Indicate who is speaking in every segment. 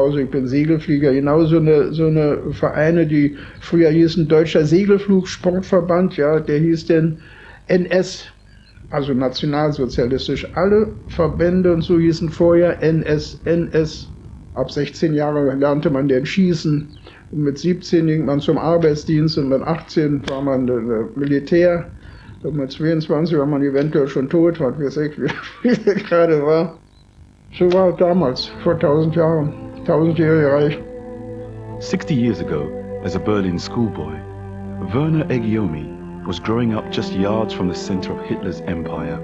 Speaker 1: genauso, ich bin Segelflieger, genau so eine Vereine, die früher hießen Deutscher Segelflugsportverband, ja, der hieß denn NS, also nationalsozialistisch. Alle Verbände und so hießen vorher NS. Ab 16 Jahre lernte man den schießen. Und mit 17 ging man zum Arbeitsdienst und mit 18 war man Militär. Und mit 22 war man eventuell schon tot, was weiß ich, wie es gerade war. So war es damals, vor 1000 Jahren, 1000-jährige Reich.
Speaker 2: 60 years ago, as a Berlin schoolboy, Werner Egiomi was growing up just yards from the center of Hitler's empire.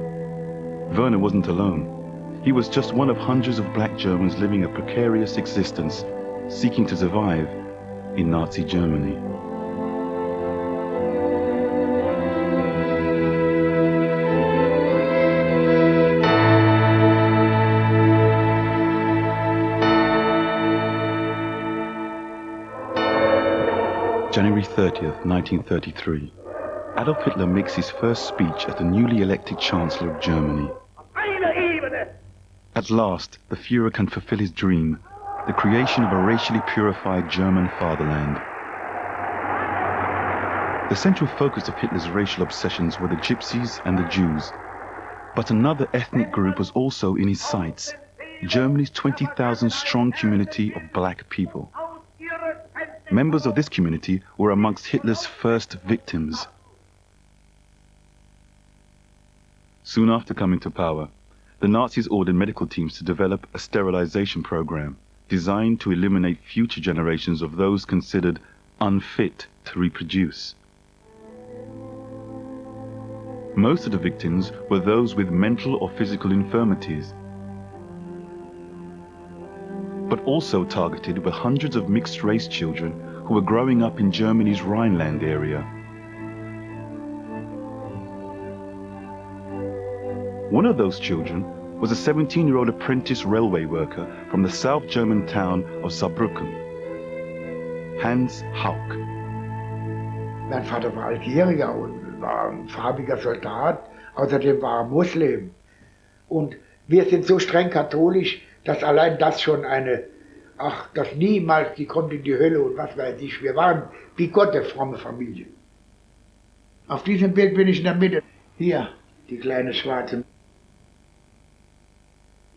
Speaker 2: Werner wasn't alone. He was just one of hundreds of black Germans living a precarious existence, seeking to survive in Nazi Germany. January 30th, 1933. Adolf Hitler makes his first speech as the newly elected Chancellor of Germany. At last, the Führer can fulfill his dream, the creation of a racially purified German fatherland. The central focus of Hitler's racial obsessions were the Gypsies and the Jews. But another ethnic group was also in his sights, Germany's 20,000-strong community of black people. Members of this community were amongst Hitler's first victims. Soon after coming to power, the Nazis ordered medical teams to develop a sterilization program designed to eliminate future generations of those considered unfit to reproduce. Most of the victims were those with mental or physical infirmities, but also targeted were hundreds of mixed-race children who were growing up in Germany's Rhineland area. One of those children was a 17-year-old apprentice railway worker from the South German town of Saarbrücken, Hans Haug.
Speaker 3: Mein Vater war Algerier und war ein farbiger Soldat, außerdem war er Muslim. Und wir sind so streng katholisch, dass allein das schon dass niemals, die kommt in die Hölle und was weiß ich, wir waren wie Gott eine fromme Familie. Auf diesem Bild bin ich in der Mitte. Hier, die kleine Schwarze.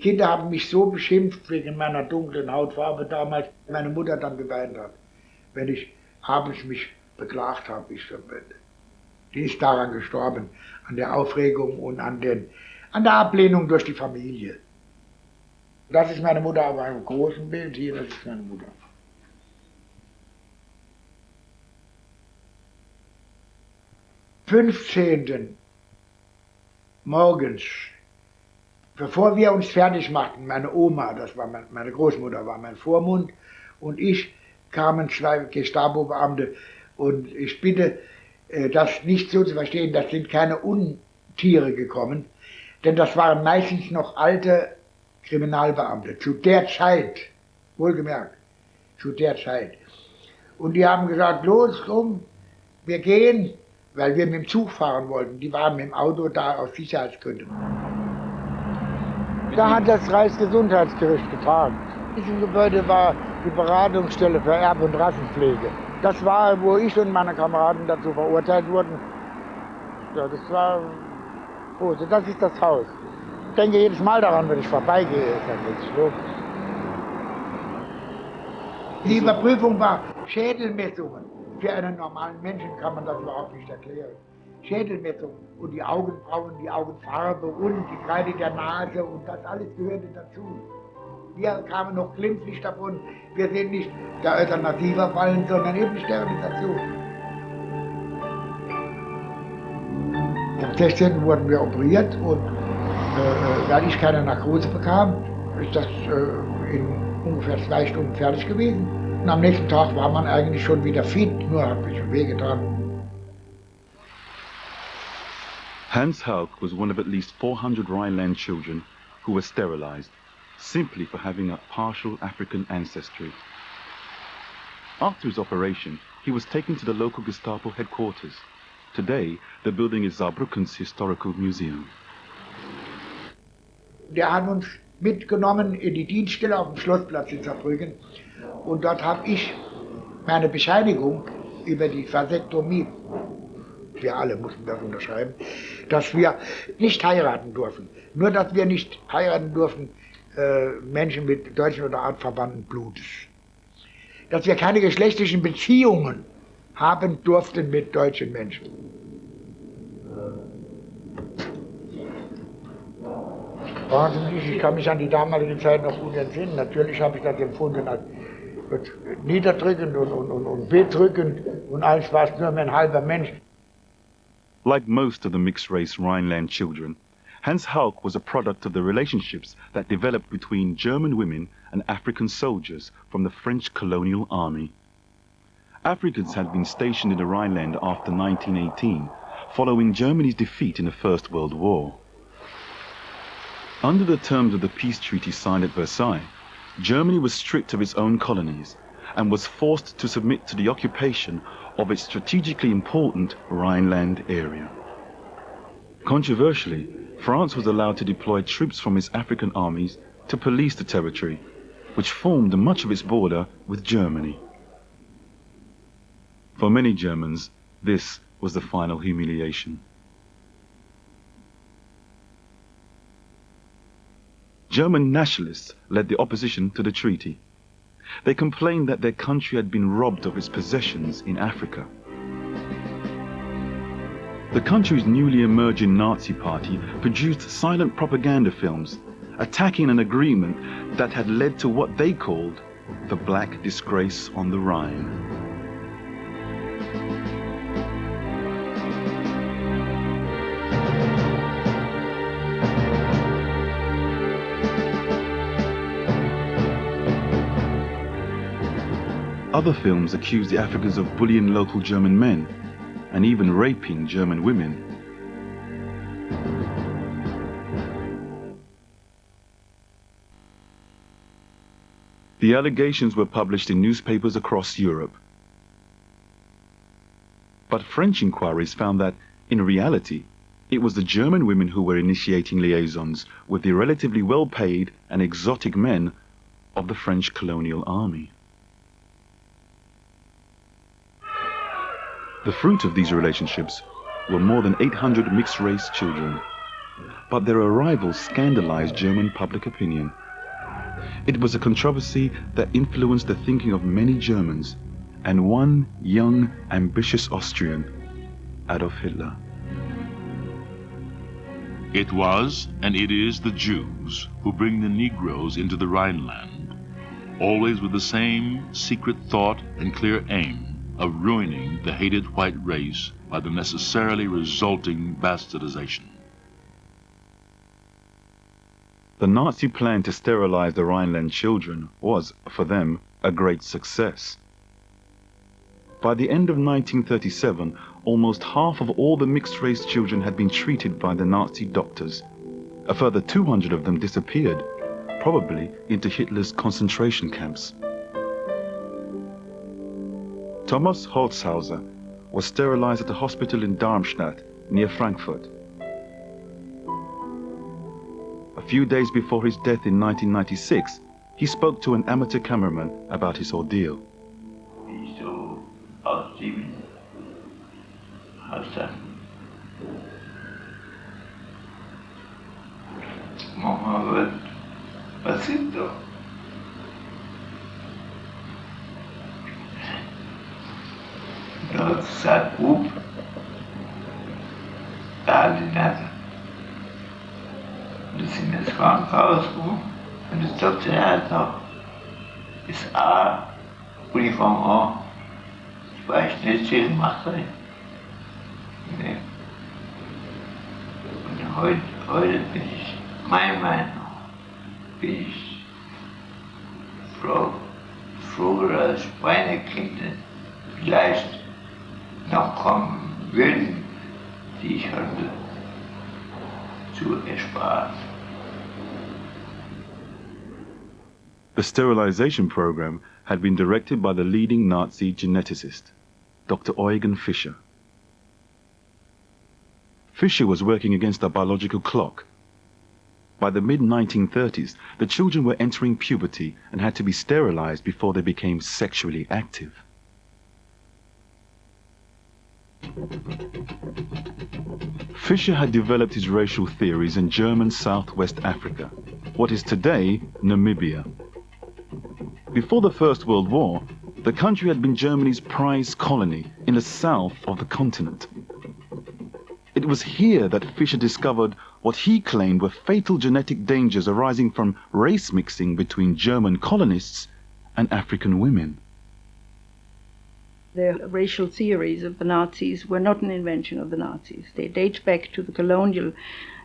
Speaker 3: Kinder haben mich so beschimpft wegen meiner dunklen Hautfarbe damals, meine Mutter dann geweint hat, wenn ich abends mich beklagt habe, ich verbinde. Die ist daran gestorben, an der Aufregung und an der Ablehnung durch die Familie. Das ist meine Mutter auf einem großen Bild hier, das ist meine Mutter. Am 15. morgens, bevor wir uns fertig machten, meine Oma, das war meine Großmutter, war mein Vormund, und ich kamen 2 Gestapo-Beamte, und ich bitte, das nicht so zu verstehen, das sind keine Untiere gekommen, denn das waren meistens noch alte Kriminalbeamte, zu der Zeit, wohlgemerkt, zu der Zeit. Und die haben gesagt, los, komm, wir gehen, weil wir mit dem Zug fahren wollten. Die waren mit dem Auto da aus Sicherheitsgründen. Da hat das Reichsgesundheitsgericht getagt. In diesem Gebäude war die Beratungsstelle für Erb- und Rassenpflege. Das war, wo ich und meine Kameraden dazu verurteilt wurden. Ja, das war, das ist das Haus. Ich denke jedes Mal daran, wenn ich vorbeigehe, ist das nicht so. Die Überprüfung war Schädelmessungen. Für einen normalen Menschen kann man das überhaupt nicht erklären. Schädelmessungen und die Augenbrauen, die Augenfarbe und die Breite der Nase und das alles gehörte dazu. Wir kamen noch glimpflich davon, wir sind nicht der Euthanasie fallen, sondern eben Sterilisation. Am 16. wurden wir operiert und weil ich keine Narkose bekam, ist das in ungefähr 2 Stunden fertig gewesen. Und am nächsten Tag war man eigentlich schon wieder fit, nur hat mich wehgetan.
Speaker 2: Hans Haug was one of at least 400 Rhineland children who were sterilized, simply for having a partial African ancestry. After his operation, he was taken to the local Gestapo headquarters. Today, the building is Saarbrücken's historical museum.
Speaker 3: Der hat uns mitgenommen in die Dienststelle auf dem Schlossplatz in Saarbrücken. Und dort habe ich meine Bescheinigung über die Vasektomie, wir alle mussten das unterschreiben, dass wir nicht heiraten durften. Nur, dass wir nicht heiraten durften Menschen mit deutschen oder artverwandten Blutes. Dass wir keine geschlechtlichen Beziehungen haben durften mit deutschen Menschen. Ich kann mich an die damalige Zeit noch gut entsinnen. Natürlich habe ich das empfunden als niederdrückend und bedrückend und alles war es nur mehr ein halber Mensch.
Speaker 2: Like most of the mixed-race Rhineland children, Hans Hauck was a product of the relationships that developed between German women and African soldiers from the French colonial army. Africans had been stationed in the Rhineland after 1918, following Germany's defeat in the First World War. Under the terms of the peace treaty signed at Versailles, Germany was stripped of its own colonies and was forced to submit to the occupation of its strategically important Rhineland area. Controversially, France was allowed to deploy troops from its African armies to police the territory, which formed much of its border with Germany. For many Germans, this was the final humiliation. German nationalists led the opposition to the treaty. They complained that their country had been robbed of its possessions in Africa. The country's newly emerging Nazi party produced silent propaganda films attacking an agreement that had led to what they called the Black Disgrace on the Rhine. Other films accused the Africans of bullying local German men and even raping German women. The allegations were published in newspapers across Europe. But French inquiries found that, in reality, it was the German women who were initiating liaisons with the relatively well-paid and exotic men of the French colonial army. The fruit of these relationships were more than 800 mixed-race children, but their arrival scandalized German public opinion. It was a controversy that influenced the thinking of many Germans, and one young, ambitious Austrian, Adolf Hitler.
Speaker 4: It was, and it is, the Jews who bring the Negroes into the Rhineland, always with the same secret thought and clear aim of ruining the hated white race by the necessarily resulting bastardization.
Speaker 2: The Nazi plan to sterilize the Rhineland children was, for them, a great success. By the end of 1937, almost half of all the mixed-race children had been treated by the Nazi doctors. A further 200 of them disappeared, probably into Hitler's concentration camps. Thomas Holzhauser was sterilized at a hospital in Darmstadt, near Frankfurt. A few days before his death in 1996, he spoke to an amateur cameraman about his ordeal.
Speaker 5: Wie so aus dem Haus Mama, was ist da? Dort sagt Bub, da die Nase. Und das sind das Krankenhaus und das Doktor hat noch das A, Uniform A. Ich weiß nicht, was gemacht habe. Nee. Und heute bin ich, meiner Meinung nach, bin ich froher als meine Kinder vielleicht noch kommen würden, die ich hatte, zu ersparen.
Speaker 2: The sterilization program had been directed by the leading Nazi geneticist, Dr. Eugen Fischer. Fischer was working against a biological clock. By the mid-1930s, the children were entering puberty and had to be sterilized before they became sexually active. Fischer had developed his racial theories in German Southwest Africa, what is today Namibia. Before the First World War, the country had been Germany's prize colony in the south of the continent. It was here that Fischer discovered what he claimed were fatal genetic dangers arising from race mixing between German colonists and African women.
Speaker 6: The racial theories of the Nazis were not an invention of the Nazis. They date back to the colonial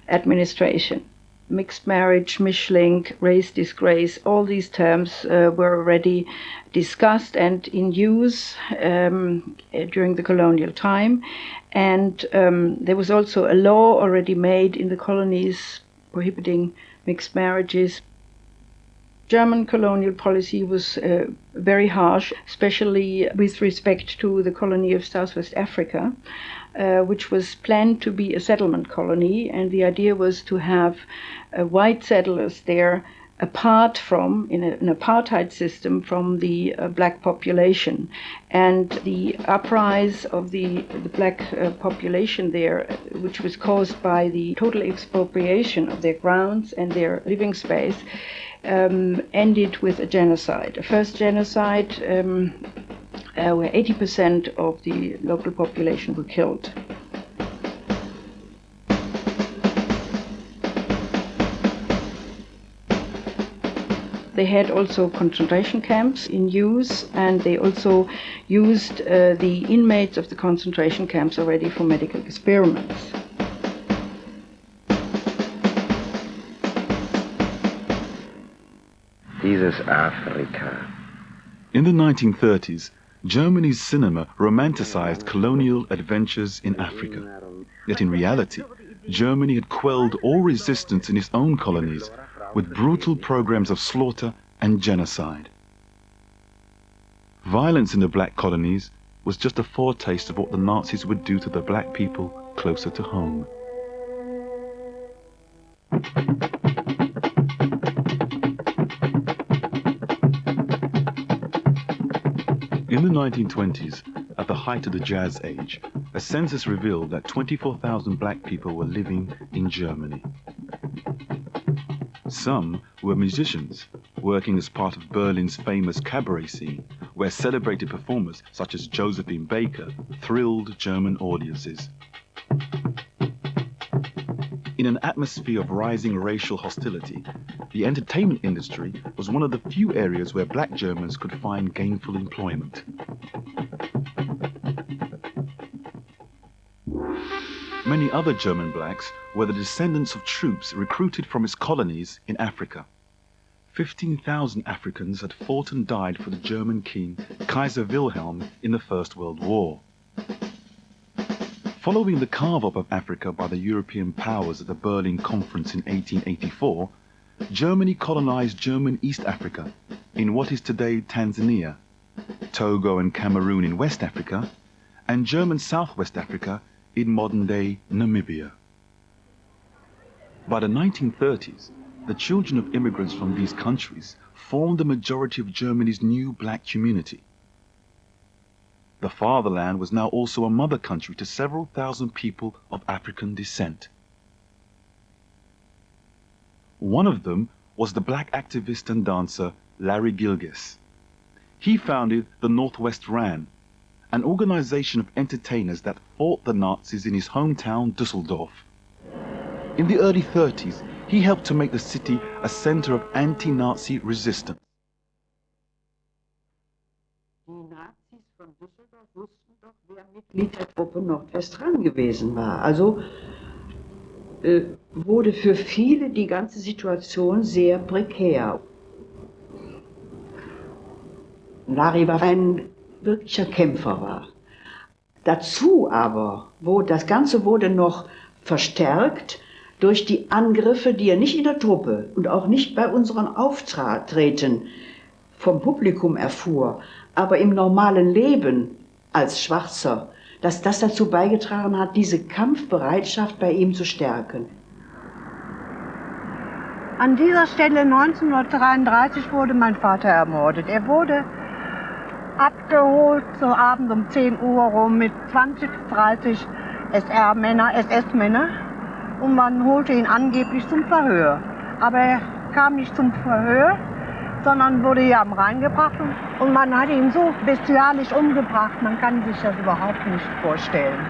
Speaker 6: administration. Mixed marriage, mischlink, race disgrace, all these terms were already discussed and in use during the colonial time. And there was also a law already made in the colonies prohibiting mixed marriages. German colonial policy was very harsh, especially with respect to the colony of Southwest Africa, which was planned to be a settlement colony, and the idea was to have white settlers there apart from, in an apartheid system, from the black population. And the uprise of the black population there, which was caused by the total expropriation of their grounds and their living space, ended with a genocide. A first genocide where 80% of the local population were killed. They had also concentration camps in use, and they also used the inmates of the concentration camps already for medical experiments.
Speaker 7: Dieses Afrika.
Speaker 2: In the 1930s, Germany's cinema romanticized colonial adventures in Africa. Yet in reality, Germany had quelled all resistance in its own colonies with brutal programs of slaughter and genocide. Violence in the black colonies was just a foretaste of what the Nazis would do to the black people closer to home. In the 1920s, at the height of the Jazz Age, a census revealed that 24,000 black people were living in Germany. Some were musicians, working as part of Berlin's famous cabaret scene, where celebrated performers such as Josephine Baker thrilled German audiences. In an atmosphere of rising racial hostility, the entertainment industry was one of the few areas where black Germans could find gainful employment. Many other German blacks were the descendants of troops recruited from its colonies in Africa. 15,000 Africans had fought and died for the German king, Kaiser Wilhelm, in the First World War. Following the carve-up of Africa by the European powers at the Berlin Conference in 1884, Germany colonized German East Africa in what is today Tanzania, Togo and Cameroon in West Africa, and German Southwest Africa in modern-day Namibia. By the 1930s, the children of immigrants from these countries formed the majority of Germany's new black community. The fatherland was now also a mother country to several thousand people of African descent. One of them was the black activist and dancer Larry Gilgis. He founded the Northwest Ran, an organization of entertainers that fought the Nazis in his hometown Düsseldorf. In the early 30s, he helped to make the city a center of anti-Nazi resistance.
Speaker 8: Die Nazis von Düsseldorf wussten doch, wer Mitglied der Truppe Nordwestran gewesen war. Also wurde für viele die ganze Situation sehr prekär. Larry war ein wirklicher Kämpfer war. Dazu aber, das Ganze wurde noch verstärkt durch die Angriffe, die er nicht in der Truppe und auch nicht bei unseren Auftreten vom Publikum erfuhr, aber im normalen Leben als Schwarzer, dass das dazu beigetragen hat, diese Kampfbereitschaft bei ihm zu stärken.
Speaker 9: An dieser Stelle 1933 wurde mein Vater ermordet. Er wurde abgeholt so abends um 10 Uhr rum mit 20, 30 SS-Männer und man holte ihn angeblich zum Verhör. Aber er kam nicht zum Verhör, sondern wurde hier am Rhein gebracht und man hat ihn so bestialisch umgebracht, man kann sich das überhaupt nicht vorstellen.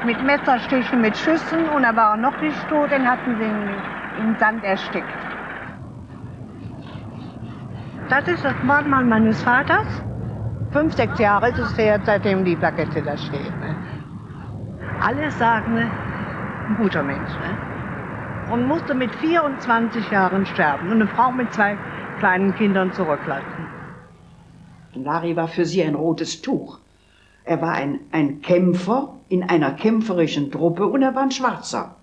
Speaker 9: Mit Messerstichen, mit Schüssen und er war noch nicht tot, dann hatten sie ihn im Sand erstickt. Das ist das Mordmal meines Vaters. 5, 6 Jahre ist es her, seitdem die Plakette da steht. Ne? Alle sagen, ne? Ein guter Mensch. Ne? Und musste mit 24 Jahren sterben und eine Frau mit 2 kleinen Kindern zurücklassen.
Speaker 8: Larry war für sie ein rotes Tuch. Er war ein Kämpfer in einer kämpferischen Truppe und er war ein Schwarzer.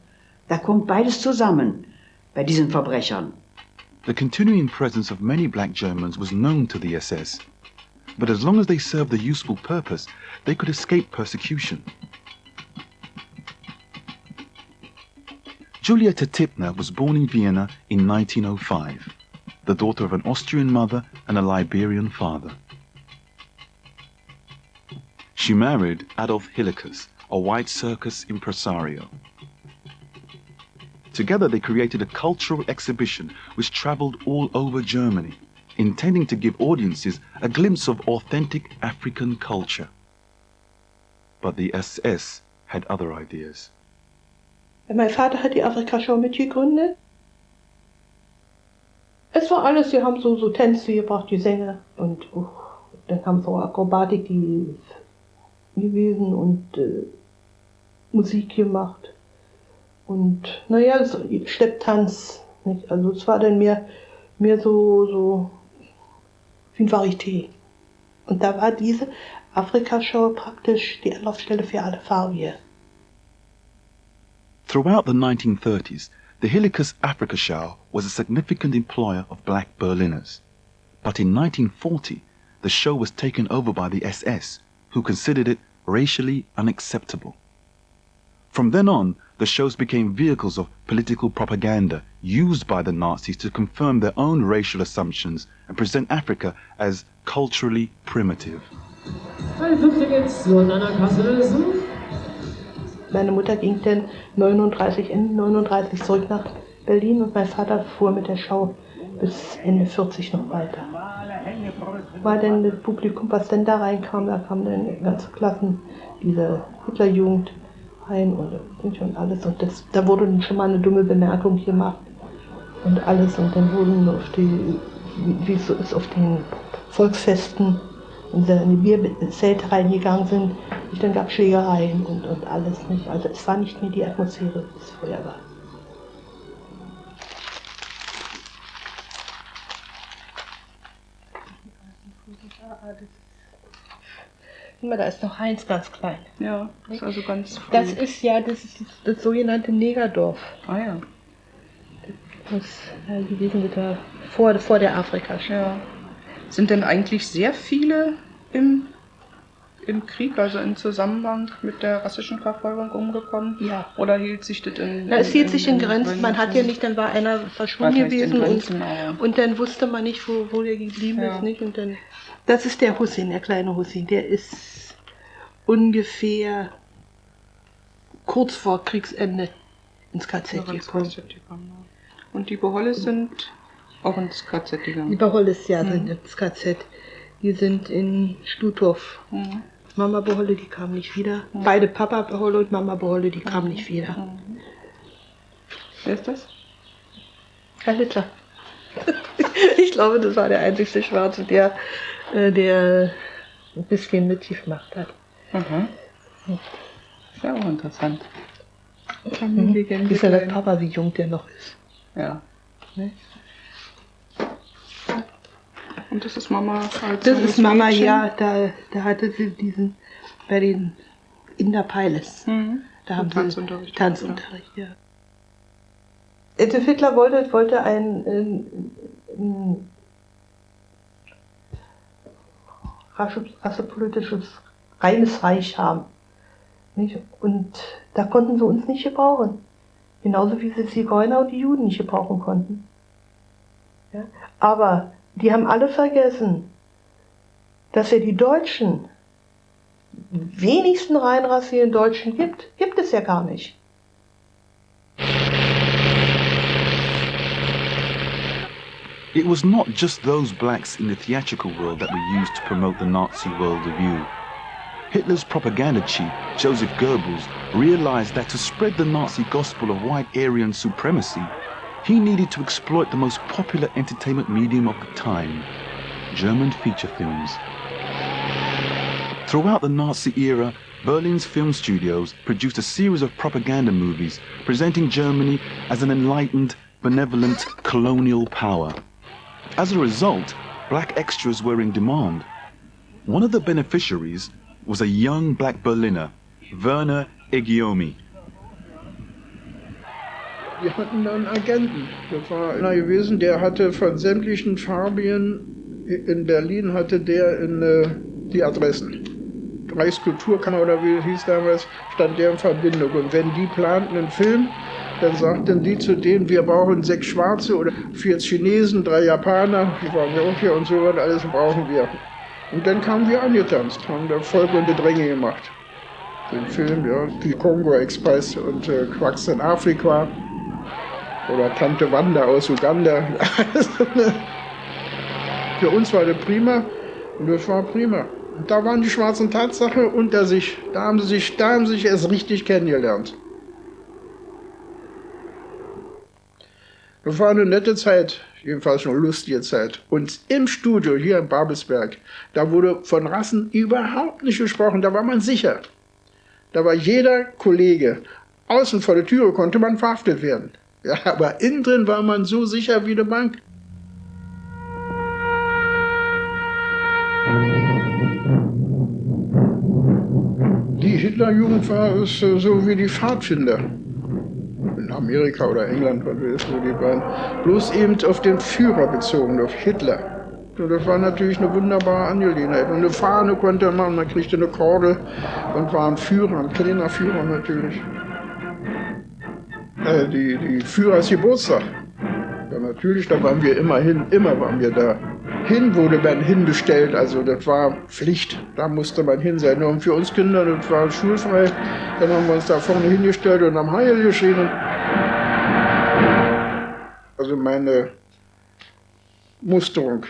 Speaker 8: Da kommt beides zusammen bei diesen Verbrechern.
Speaker 2: The continuing presence of many black Germans was known to the SS, but as long as they served a useful purpose, they could escape persecution. Julieta Tippner was born in Vienna in 1905, the daughter of an Austrian mother and a Liberian father. She married Adolf Hillikus, a white circus impresario. Together they created a cultural exhibition which traveled all over Germany, intending to give audiences a glimpse of authentic African culture. But the SS had other ideas.
Speaker 10: Mein Vater hat die Afrika-Show mitgegründet. Es war alles, sie haben so Tänze gebracht, die Sänger und dann haben so Akrobatik die gewesen und Musik gemacht. Und naja, Schlepptanz, nicht? Also es war dann mehr so wie ein Varieté. Und da war diese Afrika-Show praktisch die Anlaufstelle für alle Farbier.
Speaker 2: Throughout the 1930s, the Hillikus Africa Show was a significant employer of black Berliners. But in 1940, the show was taken over by the SS, who considered it racially unacceptable. From then on, the shows became vehicles of political propaganda used by the Nazis to confirm their own racial assumptions and present Africa as culturally primitive.
Speaker 10: Meine Mutter ging dann Ende 39 zurück nach Berlin und mein Vater fuhr mit der Show bis Ende 40 noch weiter. War dann das Publikum, was dann da reinkam, da kamen dann ganze Klassen, diese Hitlerjugend rein und alles. Und da wurde dann schon mal eine dumme Bemerkung gemacht und alles. Und dann wurden wie es so ist, auf den Volksfesten, wenn sie in die Bierzelte reingegangen sind, dann gab es Schlägereien und alles nicht. Also es war nicht mehr die Atmosphäre, die es vorher war. Da ist noch Heinz ganz klein.
Speaker 6: Ja, das ist also ganz früh.
Speaker 10: Das ist das sogenannte Negerdorf.
Speaker 6: Ah ja.
Speaker 10: Das ist gewesen vor der Afrika-Show.
Speaker 6: Ja. Sind denn eigentlich sehr viele im Krieg, also im Zusammenhang mit der rassischen Verfolgung umgekommen?
Speaker 10: Ja.
Speaker 6: Oder hielt sich das in
Speaker 10: es hielt sich in Grenzen. Man hat ja nicht, dann war einer verschwunden gewesen und dann wusste man nicht, wo der geblieben ist. Nicht? Und dann, das ist der Hussein, der kleine Hussein. Der ist ungefähr kurz vor Kriegsende ins KZ gekommen.
Speaker 6: Und die Beholles sind auch ins KZ gegangen?
Speaker 10: Die Beholles, ja, sind ins KZ. Die sind in Stutthof. Mhm. Mama Beholle, die kam nicht wieder. Mhm. Beide Papa Beholle und Mama Beholle, die kamen nicht wieder.
Speaker 6: Mhm. Wer ist das?
Speaker 10: Herr Hitler. Ich glaube, das war der einzige Schwarze, der ein bisschen mitgemacht hat.
Speaker 6: Mhm. Ist ja auch interessant.
Speaker 10: Wie ist ja der Papa, wie jung der noch ist.
Speaker 6: Ja. Ne? Und das ist Mama als
Speaker 10: Das ist Mama, Mädchen. Ja, da hatte sie diesen, bei den Inderpeiles. Da haben sie Tanzunterricht, ja. Adolf Hitler wollte ein rassepolitisches reines Reich haben. Nicht? Und da konnten sie uns nicht gebrauchen. Genauso wie sie Zigeuner und die Juden nicht gebrauchen konnten. Ja? Aber die haben alle vergessen, dass ja die Deutschen, wenigsten reinrassigen Deutschen gibt es ja gar nicht.
Speaker 2: It was not just those blacks in the theatrical world that were used to promote the Nazi worldview. Hitler's propaganda chief, Joseph Goebbels, realized that to spread the Nazi gospel of white Aryan supremacy, he needed to exploit the most popular entertainment medium of the time, German feature films. Throughout the Nazi era, Berlin's film studios produced a series of propaganda movies presenting Germany as an enlightened, benevolent, colonial power. As a result, black extras were in demand. One of the beneficiaries was a young black Berliner, Werner Egiomi.
Speaker 1: Wir hatten dann Agenten. Das war einer gewesen, der hatte von sämtlichen Farbigen in Berlin hatte der die Adressen. Reichskulturkammer oder wie es hieß damals, stand der in Verbindung. Und wenn die planten einen Film, dann sagten die zu denen, wir brauchen 6 Schwarze oder 4 Chinesen, 3 Japaner, die waren ja auch hier und so, und alles brauchen wir. Und dann kamen wir angetanzt, haben da Volk und Gedränge gemacht. Den Film, ja, die Kongo Express und Quacks in Afrika oder Tante Wanda aus Uganda. Für uns war das prima und das war prima. Und da waren die Schwarzen Tatsache unter sich. Da haben sie sich erst richtig kennengelernt. Das war eine nette Zeit, jedenfalls eine lustige Zeit. Und im Studio hier in Babelsberg, da wurde von Rassen überhaupt nicht gesprochen, da war man sicher. Da war jeder Kollege, außen vor der Türe konnte man verhaftet werden. Ja, aber innen drin war man so sicher wie eine Bank. Die Hitlerjugend war so wie die Pfadfinder. In Amerika oder England, was weiß ich, wo die waren. Bloß eben auf den Führer bezogen, auf Hitler. Und das war natürlich eine wunderbare Angelegenheit. Und eine Fahne konnte man kriegte eine Kordel und war ein Führer, ein kleiner Führer natürlich. Die Führersgeburtstag. Ja, natürlich, da waren wir immer waren wir da. Hin wurde man hinbestellt, also das war Pflicht, da musste man hin sein. Und für uns Kinder, das war schulfrei, dann haben wir uns da vorne hingestellt und haben Heil geschrieben. Also meine Musterung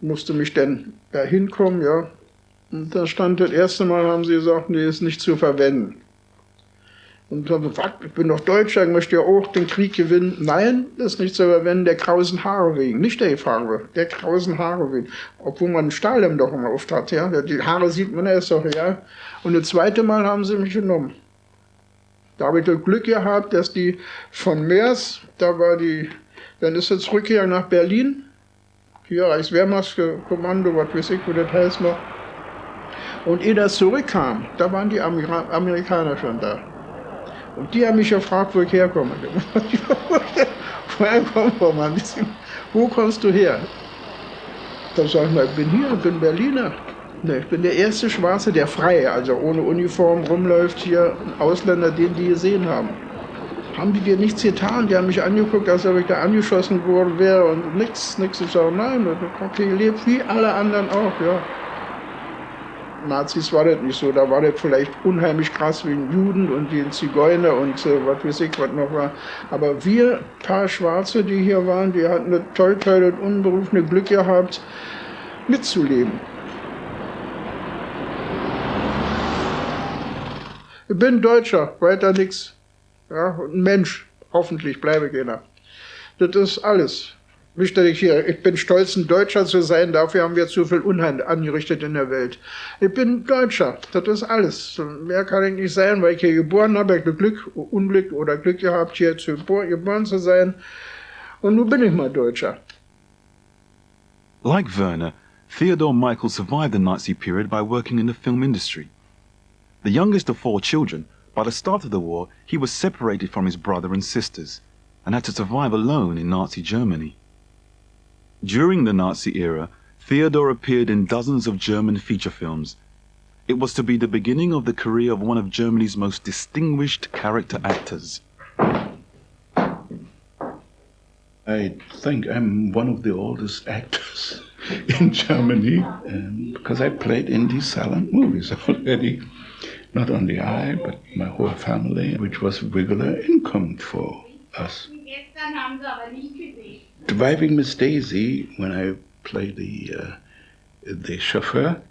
Speaker 1: musste mich dann da hinkommen, ja. Und da stand das erste Mal, haben sie gesagt, die ist nicht zu verwenden. Und ich habe gesagt, ich bin doch Deutscher, ich möchte ja auch den Krieg gewinnen. Nein, das ist nicht zu verwenden, der krausen Haare wegen. Nicht der Farbe, der krausen Haare wegen. Obwohl man einen Stahlhelm doch immer oft hat, ja. Die Haare sieht man erst doch, ja. Und das zweite Mal haben sie mich genommen. Da habe ich das Glück gehabt, dass die von Mers, dann ist sie zurückgegangen nach Berlin. Hier Reichswehrmachtskommando, was weiß ich, wo das heißt noch. Und ehe das zurückkam, da waren die Amerikaner schon da. Und die haben mich gefragt, wo ich herkomme. Woher kommst du mal ein bisschen? Wo kommst du her? Da sag ich mal, ich bin hier, ich bin Berliner. Ne, ich bin der erste Schwarze, der frei, also ohne Uniform rumläuft hier, ein Ausländer, den die gesehen haben. Haben die dir nichts getan? Die haben mich angeguckt, als ob ich da angeschossen worden wäre und nichts. Ich sage, nein, ich habe hier gelebt, wie alle anderen auch, ja. Nazis war das nicht so, da war das vielleicht unheimlich krass wie ein Juden und die Zigeuner und was weiß ich, was noch war. Aber wir, paar Schwarze, die hier waren, die hatten das toll und unberufene Glück gehabt, mitzuleben. Ich bin Deutscher, weiter nix. Ja, und ein Mensch, hoffentlich bleibe ich einer. Das ist alles. Nicht, dass ich bin stolz, ein Deutscher zu sein, dafür haben wir zu viel Unheil angerichtet in der Welt. Ich bin Deutscher, das ist alles. Mehr kann ich nicht sein, weil ich hier geboren habe, ich Glück, Unglück oder Glück gehabt, hier geboren zu sein. Und nun bin ich mal Deutscher.
Speaker 2: Like Werner, Theodore Michael survived the Nazi period by working in the film industry. The youngest of 4 children, by the start of the war, he was separated from his brother and sisters and had to survive alone in Nazi Germany. During the Nazi era, Theodore appeared in dozens of German feature films. It was to be the beginning of the career of one of Germany's most distinguished character actors.
Speaker 11: I think I'm one of the oldest actors in Germany because I played in these silent movies already. Not only I, but my whole family, which was regular income for us. Driving Miss Daisy, when I played the chauffeur,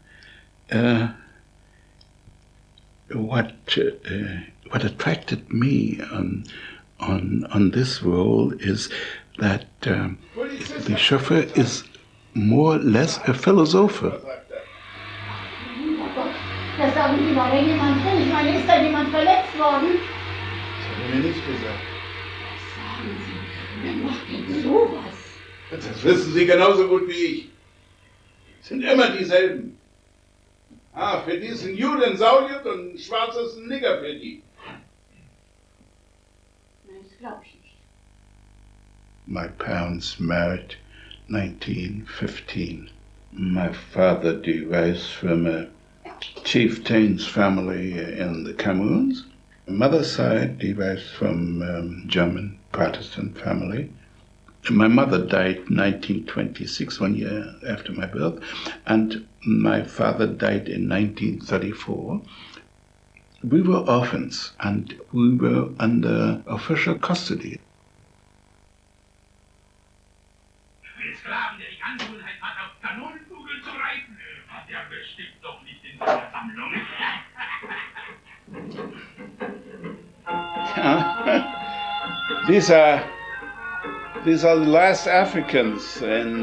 Speaker 11: what attracted me on this role is that the chauffeur is more or less a philosopher.
Speaker 12: Das sagen Sie mal, wenn jemand drin, ich meine, ist da jemand verletzt worden?
Speaker 11: Das hat er mir nicht gesagt.
Speaker 12: Was sagen Sie? Wer macht denn sowas?
Speaker 11: Das wissen Sie genauso gut wie ich. Es sind immer dieselben. Für die ist ein Jude ein Sauljud und ein Schwarzer ist ein Nigger für die.
Speaker 12: Nein, das glaube ich nicht.
Speaker 11: My parents married 1915. My father derives from a chieftain's family in the Cameroons. My mother's side derives from German Protestant family. My mother died in 1926, 1 year after my birth, and my father died in 1934. We were orphans and we were under official custody. These are the last Africans in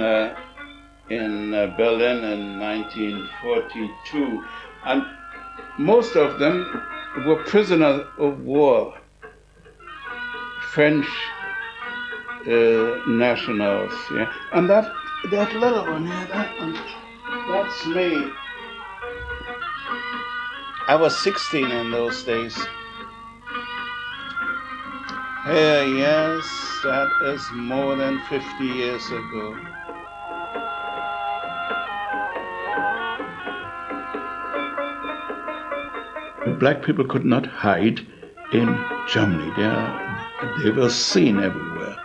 Speaker 11: Berlin in 1942, and most of them were prisoners of war, French nationals. Yeah, and that little one here, that one, that's me. I was 16 in those days. Yes, that is more than 50 years ago. Black people could not hide in Germany. They were seen everywhere.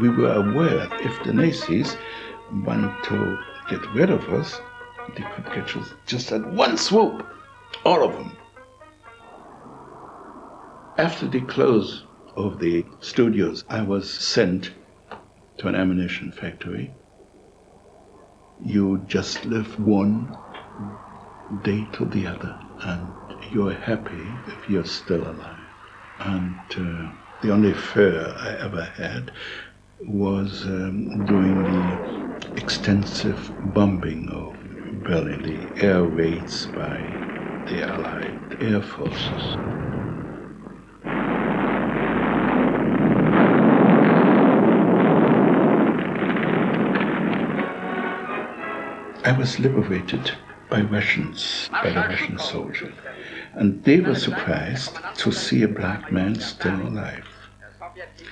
Speaker 11: We were aware that if the Nazis want to get rid of us, they could get us just at one swoop, all of them. After the close of the studios, I was sent to an ammunition factory. You just live one day to the other, and you're happy if you're still alive. And the only fear I ever had was during the extensive bombing of Berlin, the air raids by the Allied air forces. I was liberated by the Russian soldiers, and they were surprised to see a black man still alive.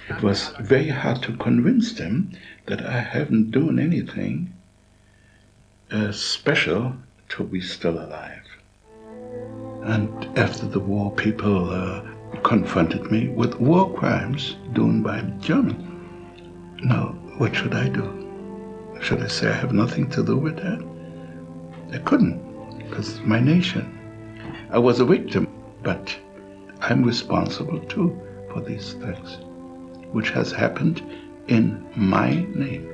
Speaker 11: It was very hard to convince them that I haven't done anything special to be still alive. And after the war, people confronted me with war crimes done by the Germans. Now, what should I do? Should I say I have nothing to do with that? I couldn't, because it's my nation. I was a victim, but I'm responsible too for these things, which has happened in my name.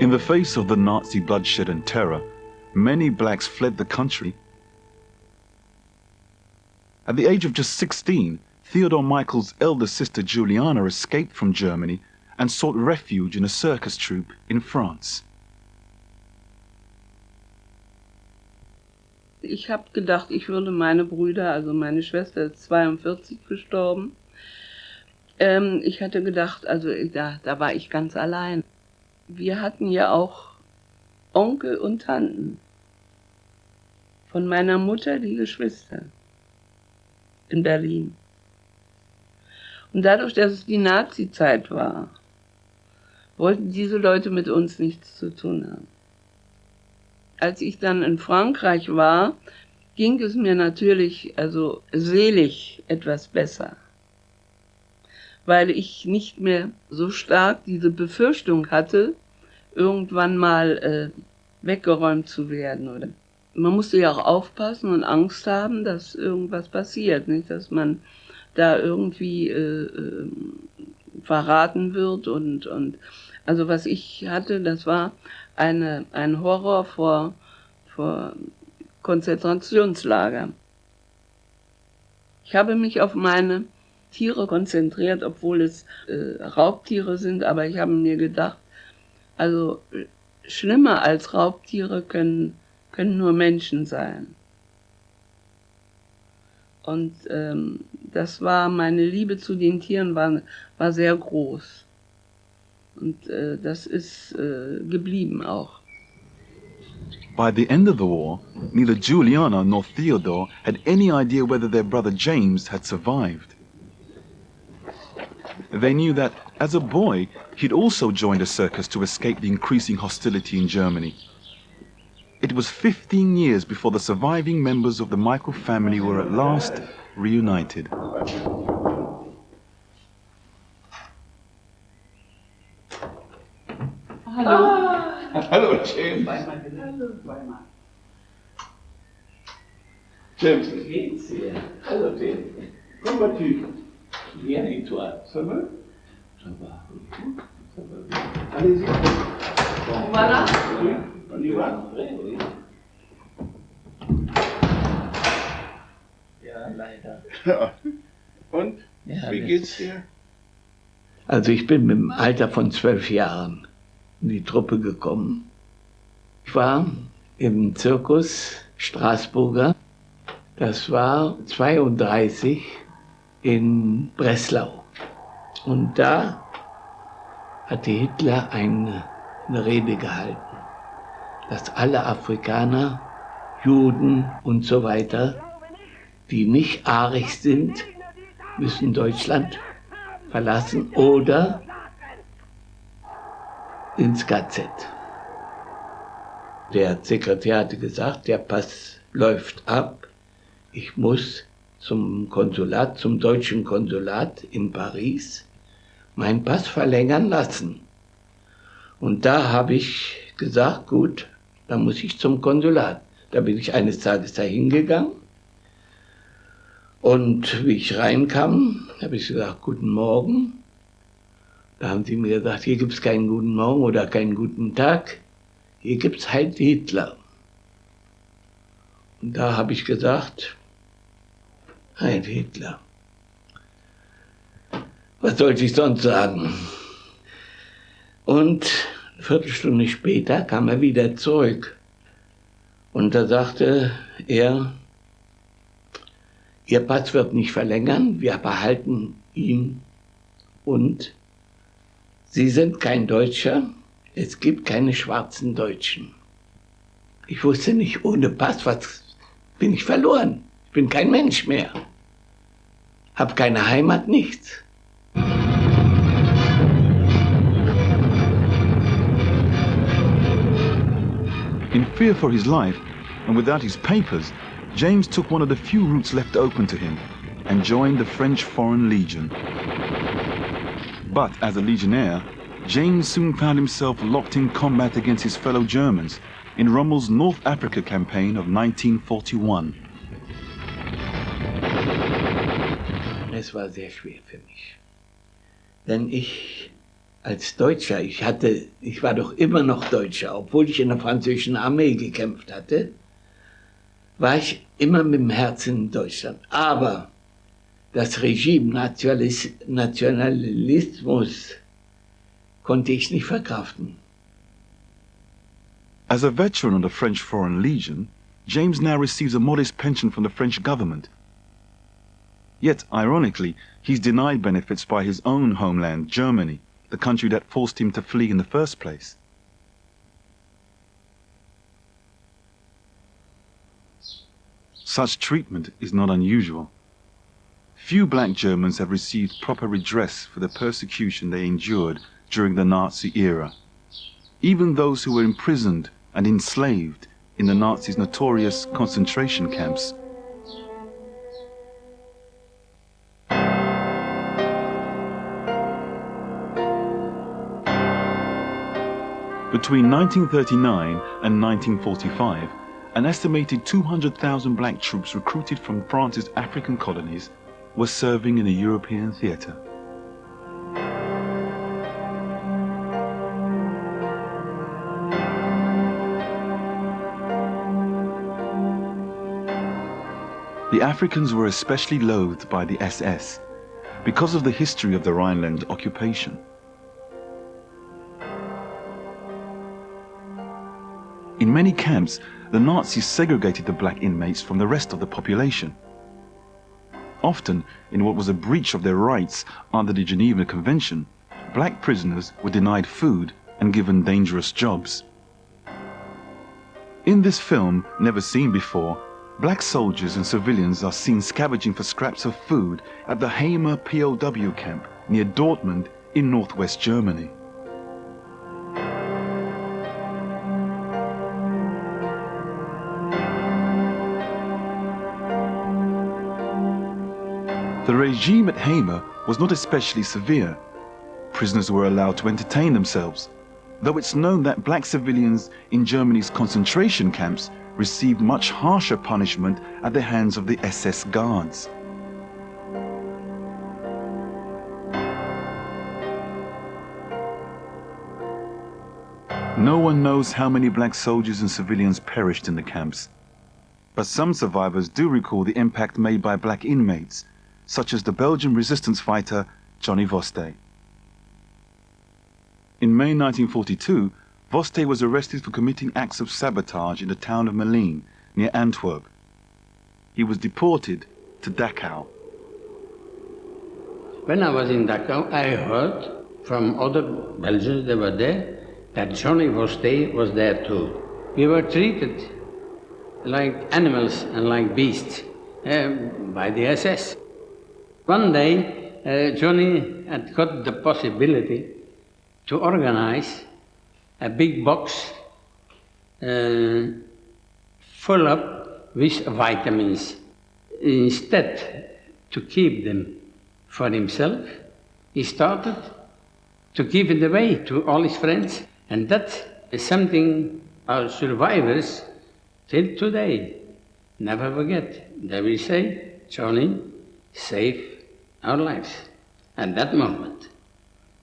Speaker 2: In the face of the Nazi bloodshed and terror, many blacks fled the country. At the age of just 16, Theodore Michael's elder sister Juliana escaped from Germany and sought refuge in a circus troupe in France.
Speaker 13: Ich habe gedacht, ich würde meine Brüder, also meine Schwester ist 42 gestorben. Ich hatte gedacht, also da war ich ganz allein. Wir hatten ja auch Onkel und Tanten. Von meiner Mutter die Geschwister in Berlin. Und dadurch, dass es die Nazi-Zeit war, wollten diese Leute mit uns nichts zu tun haben. Als ich dann in Frankreich war, ging es mir natürlich, also seelisch etwas besser. weil ich nicht mehr so stark diese Befürchtung hatte, irgendwann mal weggeräumt zu werden. Oder man musste ja auch aufpassen und Angst haben, dass irgendwas passiert, nicht, dass man da irgendwie verraten wird und also was ich hatte, das war ein Horror vor Konzentrationslager. Ich habe mich auf meine Tiere konzentriert, obwohl es Raubtiere sind, aber ich habe mir gedacht, also schlimmer als Raubtiere können nur Menschen sein. Und das war, meine Liebe zu den Tieren war sehr groß. Und das ist geblieben auch.
Speaker 2: By the end of the war, neither Juliana nor Theodore had any idea whether their brother James had survived. They knew that, as a boy, he'd also joined a circus to escape the increasing hostility in Germany. It was 15 years before the surviving members of the Michael family were at last reunited.
Speaker 11: Hallo. Hallo, James.
Speaker 5: Hallo.
Speaker 11: James.
Speaker 5: Wie geht's dir? Hallo, James.
Speaker 11: Comment vas-tu?
Speaker 5: Bien, et toi?
Speaker 11: Ça va?
Speaker 5: Ça va.
Speaker 11: Ça va bien. Allez-y.
Speaker 13: On va là?
Speaker 11: Oui, on y va.
Speaker 5: Oui. Ja, leider.
Speaker 11: Ja. Und?
Speaker 5: Ja,
Speaker 11: Wie geht's dir?
Speaker 5: Also ich bin mit dem Alter von 12 Jahren in die Truppe gekommen. Ich war im Zirkus Straßburger. Das war 32 in Breslau. Und da hatte Hitler eine Rede gehalten, dass alle Afrikaner, Juden und so weiter, die nicht arisch sind, müssen Deutschland verlassen oder ins KZ. Der Sekretär hatte gesagt, der Pass läuft ab, ich muss zum Konsulat, zum deutschen Konsulat in Paris, meinen Pass verlängern lassen. Und da habe ich gesagt, gut, dann muss ich zum Konsulat. Da bin ich eines Tages dahin gegangen. Und wie ich reinkam, habe ich gesagt, guten Morgen. Da haben sie mir gesagt, hier gibt es keinen guten Morgen oder keinen guten Tag. Hier gibt es halt Hitler. Und da habe ich gesagt, Heil Hitler. Was sollte ich sonst sagen? Und eine Viertelstunde später kam er wieder zurück. Und da sagte er, Ihr Pass wird nicht verlängern, wir behalten ihn und Sie sind kein Deutscher, es gibt keine schwarzen Deutschen. Ich wusste nicht, ohne Pass, was bin ich verloren? Ich bin kein Mensch mehr. Hab keine Heimat, nichts.
Speaker 2: In fear for his life, and without his papers, James took one of the few routes left open to him and joined the French Foreign Legion. But as a legionnaire, James soon found himself locked in combat against his fellow Germans in Rommel's North Africa campaign of 1941.
Speaker 5: Es war sehr schwer für mich. Denn ich als Deutscher, ich war doch immer noch Deutscher, obwohl ich in der französischen Armee gekämpft hatte, war ich immer mit dem Herzen in Deutschland. Aber das Regime Nationalismus konnte ich nicht verkraften.
Speaker 2: As a veteran of the French Foreign Legion, James now receives a modest pension from the French government. Yet, ironically, he's denied benefits by his own homeland, Germany, the country that forced him to flee in the first place. Such treatment is not unusual. Few black Germans have received proper redress for the persecution they endured during the Nazi era. Even those who were imprisoned and enslaved in the Nazis' notorious concentration camps. Between 1939 and 1945, an estimated 200,000 black troops recruited from France's African colonies were serving in the European theatre. The Africans were especially loathed by the SS because of the history of the Rhineland occupation. In many camps, the Nazis segregated the black inmates from the rest of the population. Often, in what was a breach of their rights under the Geneva Convention, black prisoners were denied food and given dangerous jobs. In this film, never seen before, black soldiers and civilians are seen scavenging for scraps of food at the Heimer POW camp near Dortmund in northwest Germany. The regime at Heimer was not especially severe. Prisoners were allowed to entertain themselves, though it's known that black civilians in Germany's concentration camps received much harsher punishment at the hands of the SS guards. No one knows how many black soldiers and civilians perished in the camps, but some survivors do recall the impact made by black inmates, such as the Belgian resistance fighter Johnny Voste. In May 1942, Voste was arrested for committing acts of sabotage in the town of Malines, near Antwerp. He was deported to Dachau.
Speaker 14: When I was in Dachau, I heard from other Belgians that were there that Johnny Voste was there too. We were treated like animals and like beasts by the SS. One day, Johnny had got the possibility to organize a big box full up with vitamins. Instead, to keep them for himself, he started to give it away to all his friends. And that is something our survivors till today never forget. They will say, Johnny saved our lives at that moment,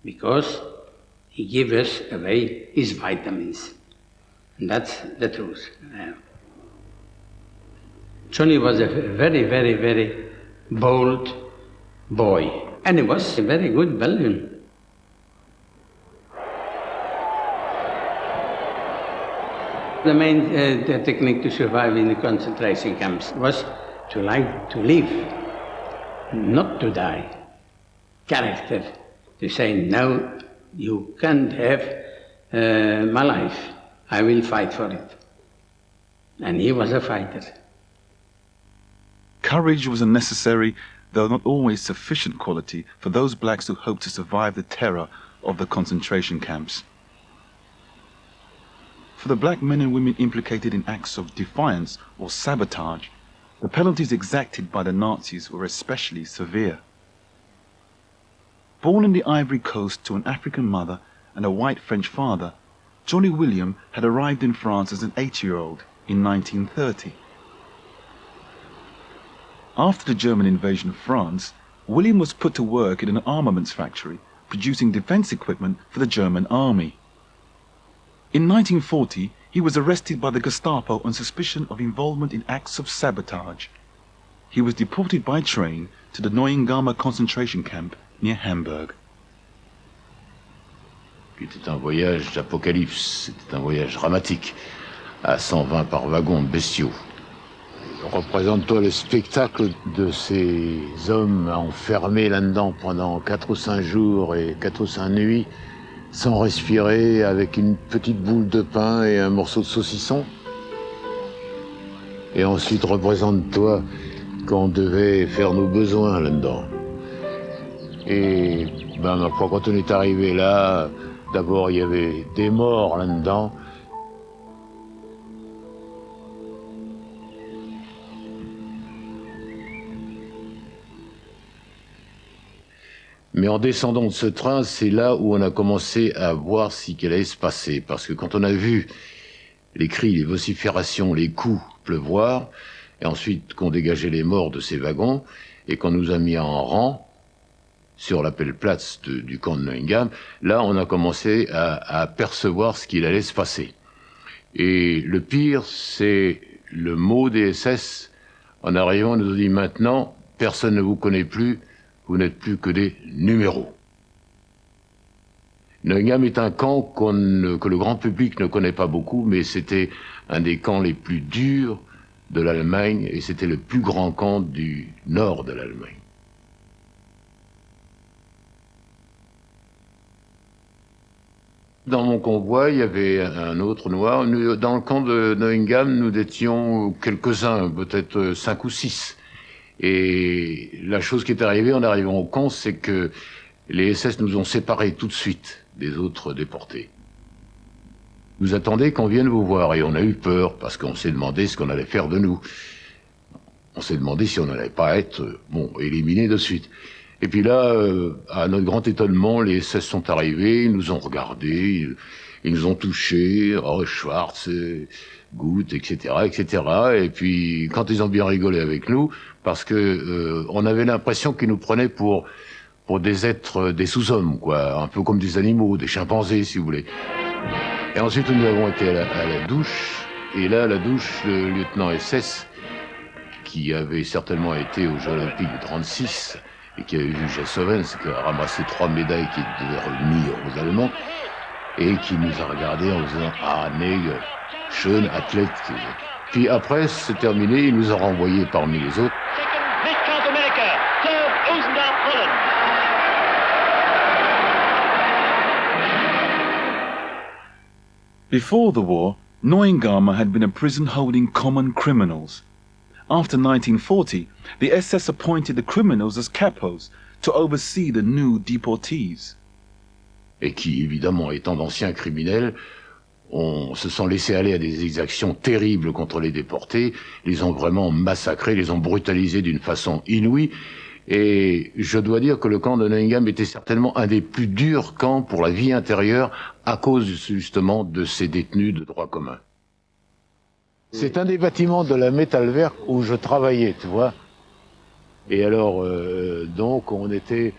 Speaker 14: because he gave us away his vitamins. And that's the truth. Johnny was a very, very, very bold boy, and he was a very good Belgian. The main technique to survive in the concentration camps was to live, not to die. Character, to say, no, you can't have my life, I will fight for it. And he was a fighter.
Speaker 2: Courage was a necessary, though not always sufficient quality for those blacks who hoped to survive the terror of the concentration camps. For the black men and women implicated in acts of defiance or sabotage, the penalties exacted by the Nazis were especially severe. Born in the Ivory Coast to an African mother and a white French father, Johnny William had arrived in France as an 8-year-old in 1930. After the German invasion of France, William was put to work in an armaments factory producing defense equipment for the German army. In 1940, he was arrested by the Gestapo on suspicion of involvement in acts of sabotage. He was deported by train to the Neuengamme concentration camp near Hamburg.
Speaker 15: C'était un voyage d'apocalypse, c'était un voyage dramatique, à 120 par wagon, bestiaux. Représente-toi le spectacle de ces hommes enfermés là-dedans pendant 4 ou 5 jours et 4 ou 5 nuits, sans respirer, avec une petite boule de pain et un morceau de saucisson. Et ensuite, représente-toi qu'on devait faire nos besoins là-dedans. Et ma foi, quand on est arrivé là, d'abord il y avait des morts là-dedans. Mais en descendant de ce train, c'est là où on a commencé à voir ce qui allait se passer. Parce que quand on a vu les cris, les vociférations, les coups pleuvoir, et ensuite qu'on dégageait les morts de ces wagons, et qu'on nous a mis en rang sur l'appelplatz du camp de Neuengamme, là on a commencé à percevoir ce qu'il allait se passer. Et le pire, c'est le mot des SS. En arrivant, on nous a dit maintenant, personne ne vous connaît plus, vous n'êtes plus que des numéros. Neuengamme est un camp que le grand public ne connaît pas beaucoup, mais c'était un des camps les plus durs de l'Allemagne, et c'était le plus grand camp du nord de l'Allemagne. Dans mon convoi, il y avait un autre noir. Dans le camp de Neuengamme, nous étions quelques-uns, peut-être 5 ou 6. Et la chose qui est arrivée en arrivant au camp, c'est que les SS nous ont séparés tout de suite des autres déportés. Vous attendez qu'on vienne vous voir, et on a eu peur, parce qu'on s'est demandé ce qu'on allait faire de nous. On s'est demandé si on n'allait pas être, éliminés de suite. Et puis là, à notre grand étonnement, les SS sont arrivés, ils nous ont regardés, ils nous ont touchés, Schwartz, Gut, etc., etc. Et puis, quand ils ont bien rigolé avec nous, parce que on avait l'impression qu'ils nous prenaient pour des êtres, des sous-hommes, quoi, un peu comme des animaux, des chimpanzés, si vous voulez. Et ensuite, nous avons été à la douche, et là, à la douche, le lieutenant SS, qui avait certainement été aux Jeux Olympiques de 36, et qui avait vu Jessovens, qui a ramassé 3 médailles qui devaient revenir aux Allemands, et qui nous a regardés en disant « Ah, Nègre, schön athlète ». Puis après, c'est terminé, il nous a renvoyés parmi les autres.
Speaker 2: Before the war, Neuengamme had been a prison holding common criminals. After 1940, the SS appointed the criminals as capos to oversee the new deportees.
Speaker 15: Et qui, évidemment, étant d'anciens criminels, se sont laissés aller à des exactions terribles contre les déportés, les ont vraiment massacrés, les ont brutalisés d'une façon inouïe. Et je dois dire que le camp de Neuengamme était certainement un des plus durs camps pour la vie intérieure à cause justement de ces détenus de droit commun. C'est un des bâtiments de la Metallwerk où je travaillais, tu vois. Et alors, donc, on était